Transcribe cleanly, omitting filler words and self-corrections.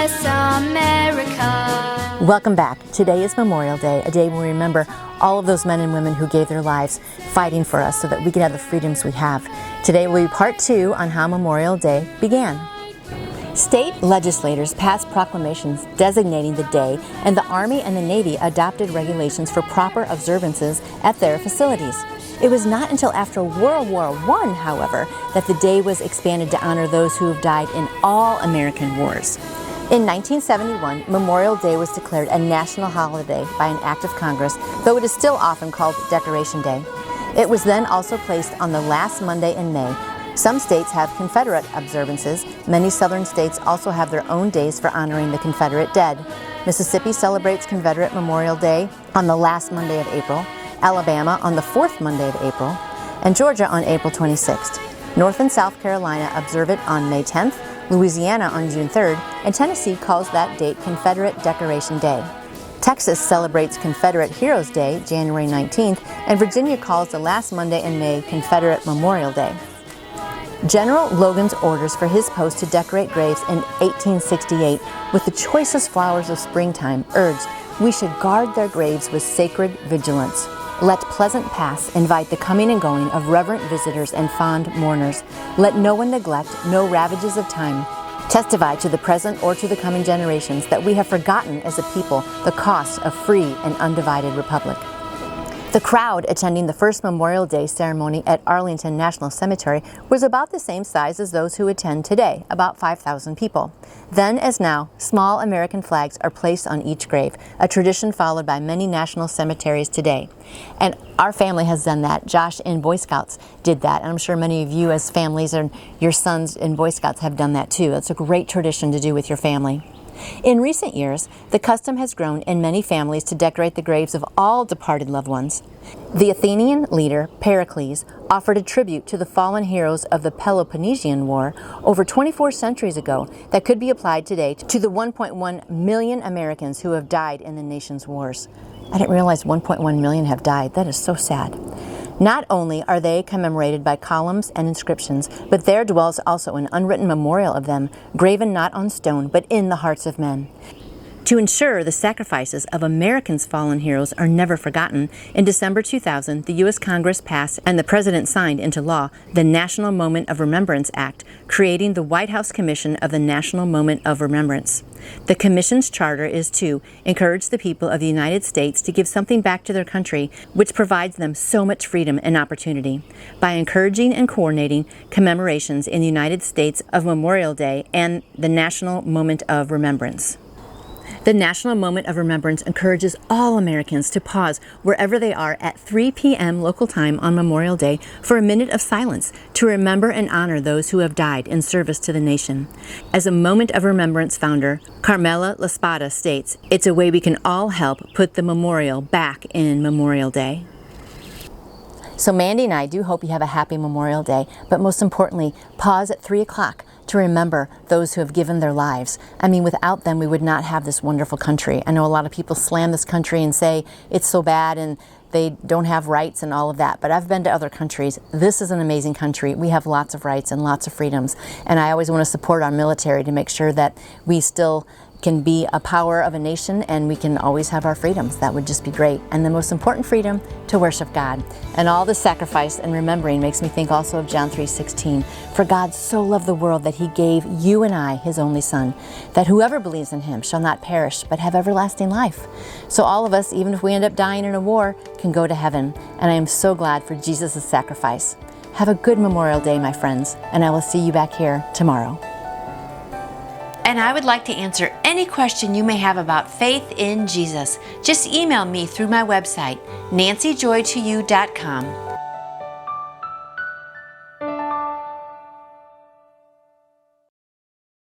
bless America. Welcome back. Today is Memorial Day, a day when we remember all of those men and women who gave their lives fighting for us so that we can have the freedoms we have. Today will be part 2 on how Memorial Day began. State legislators passed proclamations designating the day, and the Army and the Navy adopted regulations for proper observances at their facilities. It was not until after World War I, however, that the day was expanded to honor those who have died in all American wars. In 1971, Memorial Day was declared a national holiday by an act of Congress, though it is still often called Decoration Day. It was then also placed on the last Monday in May. Some states have Confederate observances. Many southern states also have their own days for honoring the Confederate dead. Mississippi celebrates Confederate Memorial Day on the last Monday of April, Alabama on the 4th Monday of April, and Georgia on April 26th. North and South Carolina observe it on May 10th, Louisiana on June 3rd, and Tennessee calls that date Confederate Decoration Day. Texas celebrates Confederate Heroes Day, January 19th, and Virginia calls the last Monday in May Confederate Memorial Day. General Logan's orders for his post to decorate graves in 1868 with the choicest flowers of springtime urged we should guard their graves with sacred vigilance. Let pleasant paths invite the coming and going of reverent visitors and fond mourners. Let no one neglect, no ravages of time testify to the present or to the coming generations that we have forgotten as a people the cost of free and undivided republic. The crowd attending the first Memorial Day ceremony at Arlington National Cemetery was about the same size as those who attend today, about 5,000 people. Then, as now, small American flags are placed on each grave, a tradition followed by many national cemeteries today. And our family has done that. Josh in Boy Scouts did that, and I'm sure many of you as families and your sons in Boy Scouts have done that too. It's a great tradition to do with your family. In recent years, the custom has grown in many families to decorate the graves of all departed loved ones. The Athenian leader Pericles offered a tribute to the fallen heroes of the Peloponnesian War over 24 centuries ago that could be applied today to the 1.1 million Americans who have died in the nation's wars. I didn't realize 1.1 million have died. That is so sad. Not only are they commemorated by columns and inscriptions, but there dwells also an unwritten memorial of them, graven not on stone, but in the hearts of men. To ensure the sacrifices of Americans' fallen heroes are never forgotten, in December 2000, the U.S. Congress passed and the President signed into law the National Moment of Remembrance Act, creating the White House Commission of the National Moment of Remembrance. The Commission's charter is to encourage the people of the United States to give something back to their country, which provides them so much freedom and opportunity, by encouraging and coordinating commemorations in the United States of Memorial Day and the National Moment of Remembrance. The National Moment of Remembrance encourages all Americans to pause wherever they are at 3 p.m. local time on Memorial Day for a minute of silence to remember and honor those who have died in service to the nation. As a Moment of Remembrance founder, Carmela Laspada states, "It's a way we can all help put the memorial back in Memorial Day." So Mandy and I do hope you have a happy Memorial Day, but most importantly, pause at 3 o'clock to remember those who have given their lives. I mean, without them, we would not have this wonderful country. I know a lot of people slam this country and say it's so bad and they don't have rights and all of that, but I've been to other countries. This is an amazing country. We have lots of rights and lots of freedoms, and I always want to support our military to make sure that we still can be a power of a nation and we can always have our freedoms. That would just be great. And the most important freedom, to worship God. And all the sacrifice and remembering makes me think also of John 3:16. For God so loved the world that he gave you and I, his only son, that whoever believes in him shall not perish but have everlasting life. So all of us, even if we end up dying in a war, can go to heaven. And I am so glad for Jesus' sacrifice. Have a good Memorial Day, my friends, and I will see you back here tomorrow. And I would like to answer any question you may have about faith in Jesus. Just email me through my website, nancyjoytoyou.com.